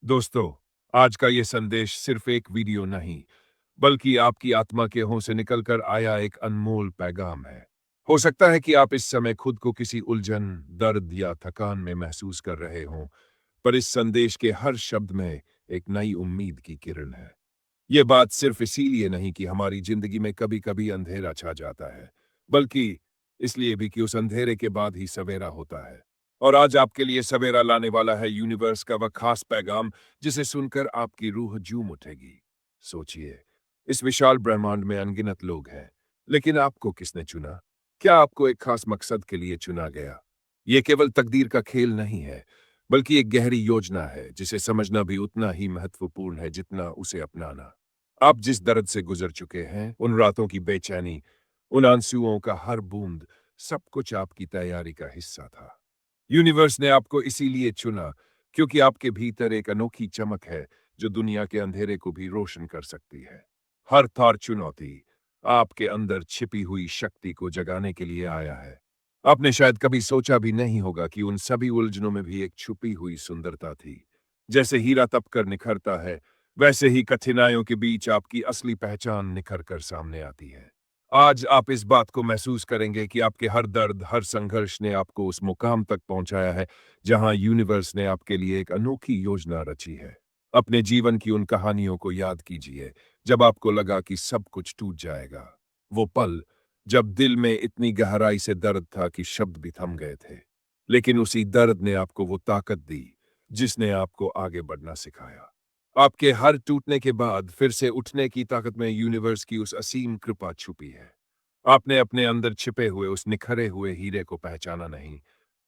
दोस्तों, आज का ये संदेश सिर्फ एक वीडियो नहीं, बल्कि आपकी आत्मा के हों से निकलकर आया एक अनमोल पैगाम है। हो सकता है कि आप इस समय खुद को किसी उलझन, दर्द या थकान में महसूस कर रहे हों, पर इस संदेश के हर शब्द में एक नई उम्मीद की किरण है। ये बात सिर्फ इसीलिए नहीं कि हमारी जिंदगी में कभी-कभी अंधेरा छा जाता है, बल्कि इसलिए भी कि उस अंधेरे के बाद ही सवेरा होता है। और आज आपके लिए सवेरा लाने वाला है यूनिवर्स का वह खास पैगाम, जिसे सुनकर आपकी रूह झूम उठेगी। सोचिए, इस विशाल ब्रह्मांड में अनगिनत लोग हैं, लेकिन आपको किसने चुना? क्या आपको एक खास मकसद के लिए चुना गया? ये केवल तकदीर का खेल नहीं है, बल्कि एक गहरी योजना है, जिसे समझना भी उतना ही महत्वपूर्ण है जितना उसे अपनाना। आप जिस दर्द से गुजर चुके हैं, उन रातों की बेचैनी, उन आंसुओं का हर बूंद, सब कुछ आपकी तैयारी का हिस्सा था। यूनिवर्स ने आपको इसीलिए चुना, क्योंकि आपके भीतर एक अनोखी चमक है, जो दुनिया के अंधेरे को भी रोशन कर सकती है। हर तार चुनौती आपके अंदर छिपी हुई शक्ति को जगाने के लिए आया है। आपने शायद कभी सोचा भी नहीं होगा कि उन सभी उलझनों में भी एक छुपी हुई सुंदरता थी। जैसे हीरा तपकर निखरता है, वैसे ही कठिनाइयों के बीच आपकी असली पहचान निखर कर सामने आती है। आज आप इस बात को महसूस करेंगे कि आपके हर दर्द, हर संघर्ष ने आपको उस मुकाम तक पहुंचाया है, जहां यूनिवर्स ने आपके लिए एक अनोखी योजना रची है। अपने जीवन की उन कहानियों को याद कीजिए, जब आपको लगा कि सब कुछ टूट जाएगा। वो पल, जब दिल में इतनी गहराई से दर्द था कि शब्द भी थम गए थे। लेकिन उसी दर्द ने आपको वो ताकत दी, जिसने आपको आगे बढ़ना सिखाया। आपके हर टूटने के बाद फिर से उठने की ताकत में यूनिवर्स की उस असीम कृपा छुपी है। आपने अपने अंदर छिपे हुए उस निखरे हुए हीरे को पहचाना नहीं,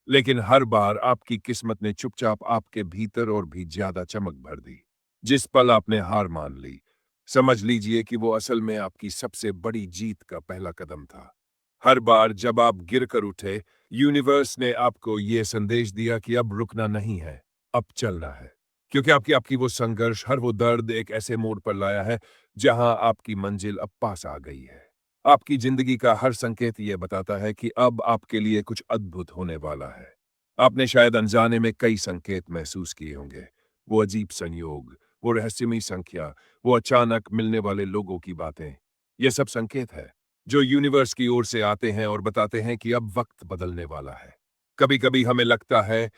लेकिन हर बार आपकी किस्मत ने चुपचाप आपके भीतर और भी ज्यादा चमक भर दी। जिस पल आपने हार मान ली, समझ लीजिए कि वो असल में आपकी सबसे बड़ी जीत का पहला कदम था। हर बार जब आप गिर कर उठे, यूनिवर्स ने आपको ये संदेश दिया कि अब रुकना नहीं है, अब चलना है। क्योंकि आपकी आपकी वो संघर्ष, हर वो दर्द एक ऐसे मोड़ पर लाया है, जहां आपकी मंजिल अब पास आ गई है। आपकी जिंदगी का हर संकेत ये बताता है कि अब आपके लिए कुछ अद्भुत होने वाला है। आपने शायद अनजाने में कई संकेत महसूस किए होंगे। वो अजीब संयोग, वो रहस्यमयी संख्या, वो अचानक मिलने वाले लोगों की बातें। ये सब संकेत है, जो यूनिवर्स की ओर से आते हैं और बताते हैं कि अब वक्त बदलने वाला है। कभी-कभी हमें लगता है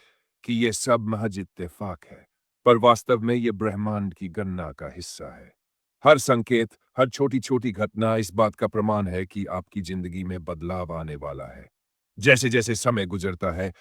कि ये सब महज इत्तेफाक है, पर वास्तव में ये ब्रह्मांड की गणना का हिस्सा है। हर संकेत, हर छोटी-छोटी घटना इस बात का प्रमाण है कि आपकी जिंदगी में बदलाव आने वाला है। जैसे-जैसे समय गुजरता है,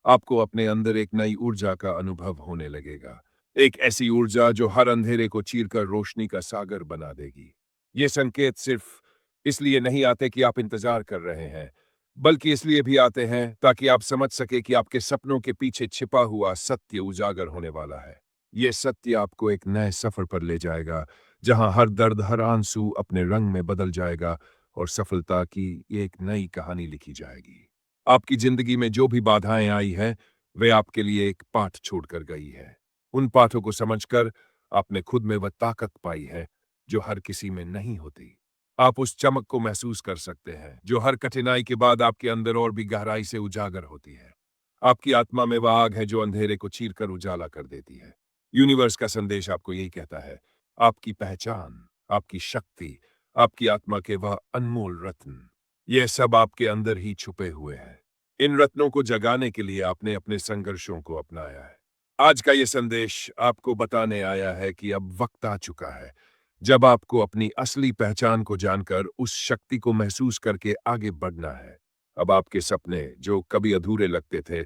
आपको अपने अंदर एक नई ऊर्जा का अनुभव होने लगेगा। एक ऐसी ऊर्जा जो हर अंधेरे को चीरकर रोशनी का सागर बना देगी। ये संकेत सिर्फ इसलिए नहीं आते कि आप इंतजार कर रहे हैं, बल्कि इसलिए भी आते हैं ताकि आप समझ सके कि आपके सपनों के पीछे छिपा हुआ सत्य उजागर होने वाला है। ये सत्य आपको एक नए सफर पर ले जाएगा, जहां हर दर्द, हर आंसू अपने रंग में बदल जाएगा और सफलता की एक नई कहानी लिखी जाएगी। आपकी जिंदगी में जो भी बाधाएं आई हैं, वे आपके लिए एक पाठ छोड़कर गई है। उन पाठों को समझकर आपने खुद में वह ताकत पाई है, जो हर किसी में नहीं होती। आप उस चमक को महसूस कर सकते हैं, जो हर कठिनाई के बाद आपके अंदर और भी गहराई से उजागर होती है। आपकी आत्मा में वह आग है जो अंधेरे को चीरकर उजाला कर देती है। यूनिवर्स का संदेश आपको यही कहता है, आपकी पहचान, आपकी शक्ति, आपकी आत्मा के वह अनमोल रत्न, ये सब आपके अंदर ही छुपे हुए हैं। इन रत्नों को जगाने के लिए आपने अपने संघर्षों को अपनाया है। आज का ये संदेश आपको बताने आया है कि अब वक्त आ चुका है, जब आपको अपनी असली पहचान को जानकर उस शक्ति को महसूस करके आगे बढ़ना है। अब आपके सपने, जो कभी अधूरे लगते थे,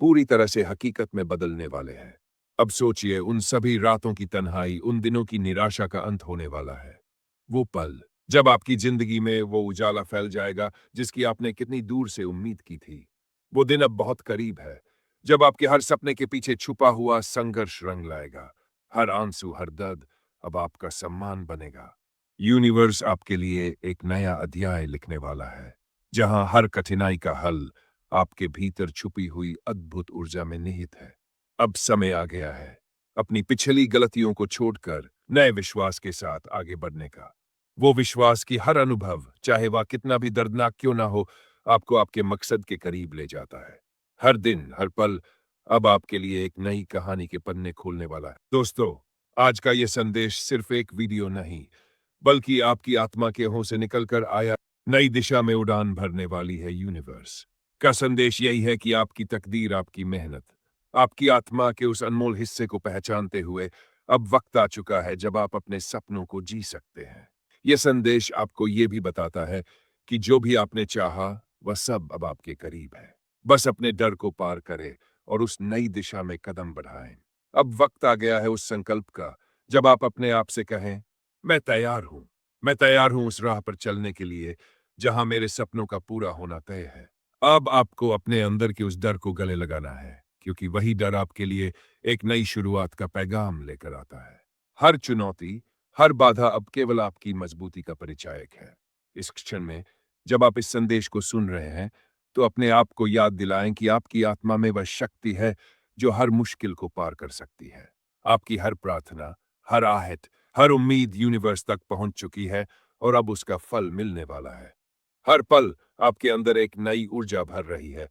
पूरी तरह से हकीकत में बदलने वाले हैं। अब सोचिए, उन सभी रातों की तन्हाई, उन दिनों की निराशा का अंत होने वाला है। वो पल, जब आपकी जिंदगी में वो उजाला फैल जाएगा, जिसकी आपने कितनी दूर से उम्मीद की थी। वो दिन अब बहुत करीब है, जब आपके हर सपने के पीछे छुपा हुआ संघर्ष रंग लाएगा। हर आंसू, हर दर्द अब आपका सम्मान बनेगा। यूनिवर्स आपके लिए एक नया अध्याय लिखने वाला है, जहां हर कठिनाई का हल आपके भीतर छुपी हुई अद्भुत ऊर्जा में निहित है। अब समय आ गया है अपनी पिछली गलतियों को छोड़कर नए विश्वास के साथ आगे बढ़ने का। वो विश्वास कि हर अनुभव, चाहे वह कितना भी दर्दनाक क्यों ना हो, आपको आपके मकसद के करीब ले जाता है। हर दिन, हर पल अब आपके लिए एक नई कहानी के पन्ने खोलने वाला है। दोस्तों, आज का ये संदेश सिर्फ एक वीडियो नहीं, बल्कि आपकी आत्मा के हों से निकलकर आया नई दिशा में उड़ान भरने वाली है यूनिवर्स का संदेश यही है कि आपकी तकदीर, आपकी मेहनत, आपकी आत्मा के उस अनमोल हिस्से को पहचानते हुए अब वक्त आ चुका है जब आप अपने सपनों को जी सकते हैं। यह संदेश आपको ये भी बताता है कि जो भी आपने चाहा वह सब अब आपके करीब है। बस अपने डर को पार करें और उस नई दिशा में कदम बढ़ाएं। अब वक्त आ गया है उस संकल्प का जब आप अपने आप से कहें, मैं तैयार हूं। मैं तैयार हूं उस राह पर चलने के लिए जहां मेरे सपनों का पूरा होना तय है। अब आपको अपने अंदर के उस डर को गले लगाना है, क्योंकि वही डर आपके लिए एक नई शुरुआत का पैगाम लेकर आता है। हर चुनौती, हर बाधा अब केवल आपकी मजबूती का परिचायक है। इस क्षण में जब आप इस संदेश को सुन रहे हैं, तो अपने आप को याद दिलाएं कि आपकी आत्मा में वह शक्ति है जो हर मुश्किल को पार कर सकती है। आपकी हर प्रार्थना, हर आहट, हर उम्मीद यूनिवर्स तक पहुंच चुकी है और अब उसका फल मिलने वाला है। हर पल आपके अंदर एक नई ऊर्जा भर रही है,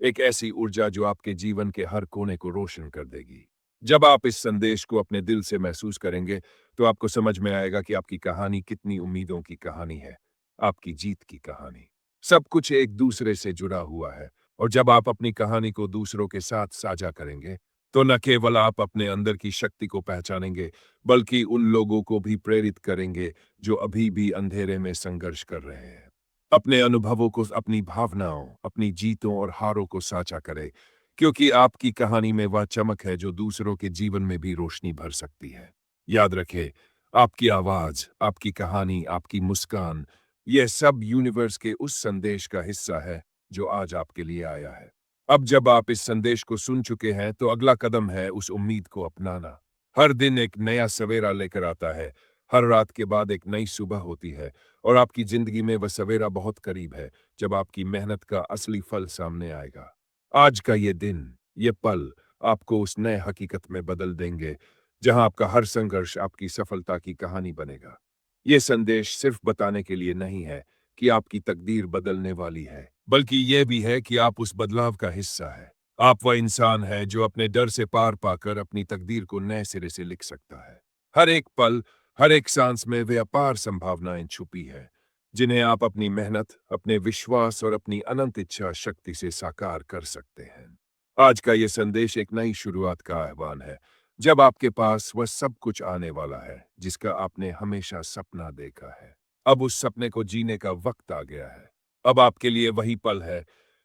एक ऐसी ऊर्जा जो आपके जीवन के हर कोने को रोशन कर देगी। जब आप इस संदेश को अपने दिल से महसूस करेंगे, तो आपको समझ में आएगा कि आपकी कहानी कितनी उम्मीदों की कहानी है, आपकी जीत की कहानी। सब कुछ एक दूसरे से जुड़ा हुआ है, और जब आप अपनी कहानी को दूसरों के साथ साझा करेंगे, तो न केवल आप अपने अंदर की शक्ति को पहचानेंगे, बल्कि उन लोगों को भी प्रेरित करेंगे जो अभी भी अंधेरे में संघर्ष कर रहे हैं। अपने अनुभवों को, अपनी भावनाओं, अपनी जीतों और हारों को साझा करें, क्योंकि आपकी कहानी में वह चमक है जो दूसरों के जीवन में भी रोशनी भर सकती है। याद रखें, आपकी आवाज, आपकी कहानी, आपकी मुस्कान, यह सब यूनिवर्स के उस संदेश का हिस्सा है जो आज आपके लिए आया है। अब जब आप इस संदेश को सुन चुके हैं, तो अगला कदम है उस उम्मीद को अपनाना। हर दिन एक नया सवेरा लेकर आता है, हर रात के बाद एक नई सुबह होती है, और आपकी जिंदगी में वह सवेरा बहुत करीब है जब आपकी मेहनत का असली फल सामने आएगा। आज का ये दिन, ये पल आपको उस नए हकीकत में बदल देंगे जहां आपका हर संघर्ष आपकी सफलता की कहानी बनेगा। ये संदेश सिर्फ बताने के लिए नहीं है कि आपकी तकदीर बदलने वाली है, बल्कि यह भी है कि आप उस बदलाव का हिस्सा है। आप वह इंसान है जो अपने डर से पार पाकर अपनी तकदीर को नए सिरे से लिख सकता है। हर एक पल, हर एक सांस में वे अपार संभावनाएं छुपी है, जिन्हें आप अपनी मेहनत, अपने विश्वास और अपनी अनंत इच्छा शक्ति से साकार कर सकते हैं। आज का ये संदेश एक नई शुरुआत का आह्वान है, जब आपके पास वह सब कुछ आने वाला है जिसका आपने हमेशा सपना देखा है। अब उस सपने को जीने का वक्त आ गया है। अब आपके लिए वही पल है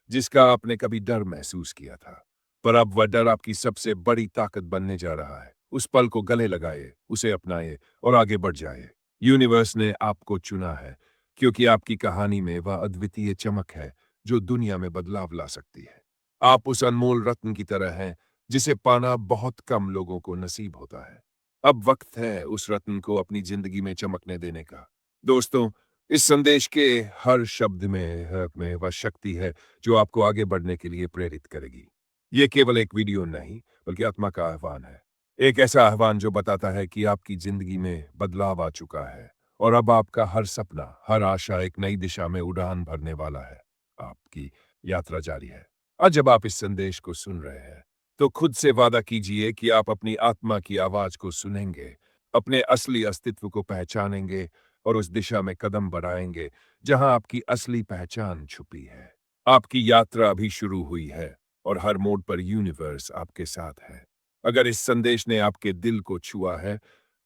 जिसका आपने कभी डर महसूस किया था, पर अब वह डर आपकी सबसे बड़ी ताकत बनने जा रहा है। उस पल को गले लगाए, उसे अपनाए और आगे बढ़ जाए। यूनिवर्स ने आपको चुना है, क्योंकि आपकी कहानी में वह अद्वितीय चमक है जो दुनिया में बदलाव ला सकती है। आप उस अनमोल रत्न की तरह हैं जिसे पाना बहुत कम लोगों को नसीब होता है। अब वक्त है उस रत्न को अपनी जिंदगी में चमकने देने का। दोस्तों, इस संदेश के हर शब्द में वह शक्ति है जो आपको आगे बढ़ने के लिए प्रेरित करेगी। ये केवल एक वीडियो नहीं, बल्कि आत्मा का आह्वान है। एक ऐसा आह्वान जो बताता है कि आपकी जिंदगी में बदलाव आ चुका है, और अब आपका हर सपना, हर आशा एक नई दिशा में उड़ान भरने वाला है। आपकी यात्रा जारी है। आज जब आप इस संदेश को सुन रहे हैं, तो खुद से वादा कीजिए कि आप अपनी आत्मा की आवाज को सुनेंगे, अपने असली अस्तित्व को पहचानेंगे और उस दिशा में कदम बढ़ाएंगे जहां आपकी असली पहचान छुपी है। आपकी यात्रा अभी शुरू हुई है, और हर मोड़ पर यूनिवर्स आपके साथ है। अगर इस संदेश ने आपके दिल को छुआ है,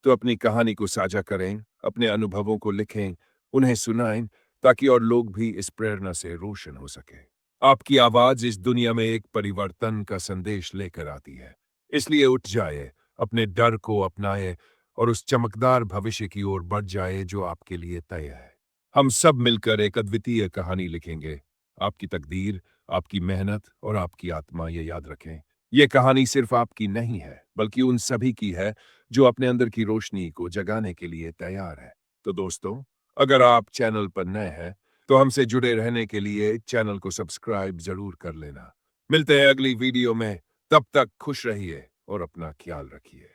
तो अपनी कहानी को साझा करें, अपने अनुभवों को लिखें, उन्हें सुनाएं, ताकि और लोग भी इस प्रेरणा से रोशन हो सके। आपकी आवाज इस दुनिया में एक परिवर्तन का संदेश लेकर आती है। इसलिए उठ जाए, अपने डर को अपनाए और उस चमकदार भविष्य की ओर बढ़ जाए जो आपके लिए तय है। हम सब मिलकर एक अद्वितीय कहानी लिखेंगे। आपकी तकदीर, आपकी मेहनत और आपकी आत्मा, ये याद रखें, ये कहानी सिर्फ आपकी नहीं है, बल्कि उन सभी की है जो अपने अंदर की रोशनी को जगाने के लिए तैयार है। तो दोस्तों, अगर आप चैनल पर नए हैं, तो हमसे जुड़े रहने के लिए चैनल को सब्सक्राइब जरूर कर लेना। मिलते हैं अगली वीडियो में। तब तक खुश रहिए और अपना ख्याल रखिए।